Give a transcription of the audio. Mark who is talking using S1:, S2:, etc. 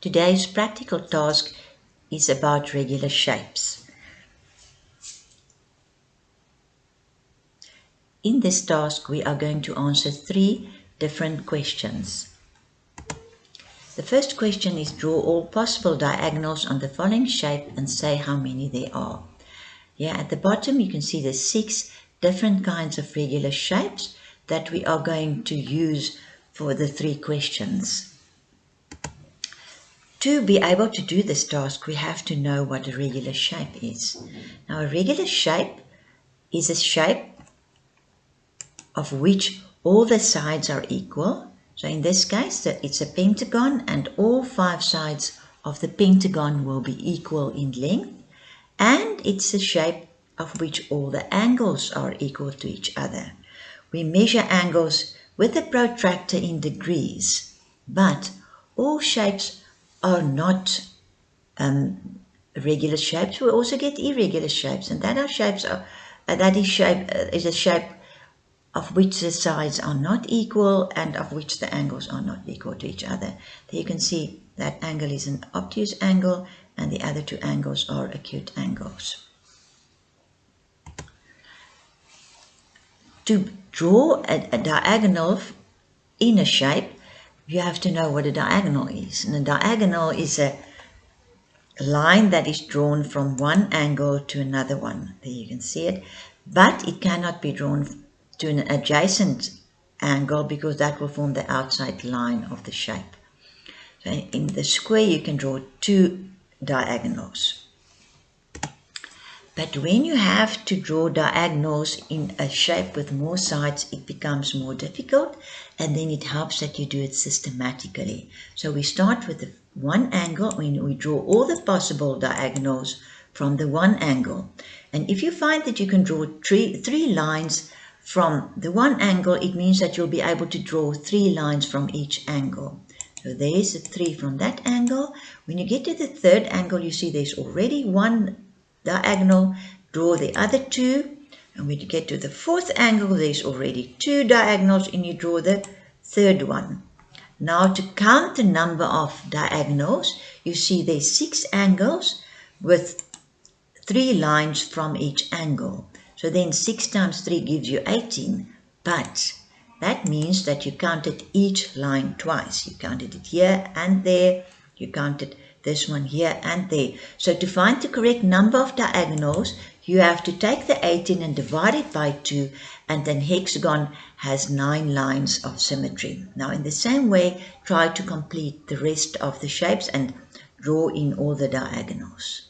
S1: Today's practical task is about regular shapes. In this task, we are going to answer 3 different questions. The first question is draw all possible diagonals on the following shape and say how many there are. Here at the bottom you can see the 6 different kinds of regular shapes that we are going to use for the 3 questions. To be able to do this task, we have to know what a regular shape is. Now, a regular shape is a shape of which all the sides are equal. So in this case, it's a pentagon and all 5 sides of the pentagon will be equal in length. And it's a shape of which all the angles are equal to each other. We measure angles with a protractor in degrees, but all shapes are not regular shapes. We also get irregular shapes, and that is a shape of which the sides are not equal and of which the angles are not equal to each other. There you can see that angle is an obtuse angle and the other 2 angles are acute angles. To draw a diagonal in a shape, you have to know what a diagonal is. And a diagonal is a line that is drawn from one angle to another one. There you can see it. But it cannot be drawn to an adjacent angle because that will form the outside line of the shape. So in the square you can draw 2 diagonals. But when you have to draw diagonals in a shape with more sides, it becomes more difficult, and then it helps that you do it systematically. So we start with the one angle when we draw all the possible diagonals from the one angle. And if you find that you can draw 3 lines from the one angle, it means that you'll be able to draw 3 lines from each angle. So there's a 3 from that angle. When you get to the third angle, you see there's already 1 diagonal. Draw the other 2. And when you get to the fourth angle, there's already 2 diagonals, and you draw the third one. Now to count the number of diagonals, you see there's 6 angles with 3 lines from each angle. So then 6 times 3 gives you 18, but that means that you counted each line twice. You counted it here and there, you counted this one here and there. So to find the correct number of diagonals, you have to take the 18 and divide it by 2, and then hexagon has 9 lines of symmetry. Now in the same way, try to complete the rest of the shapes and draw in all the diagonals.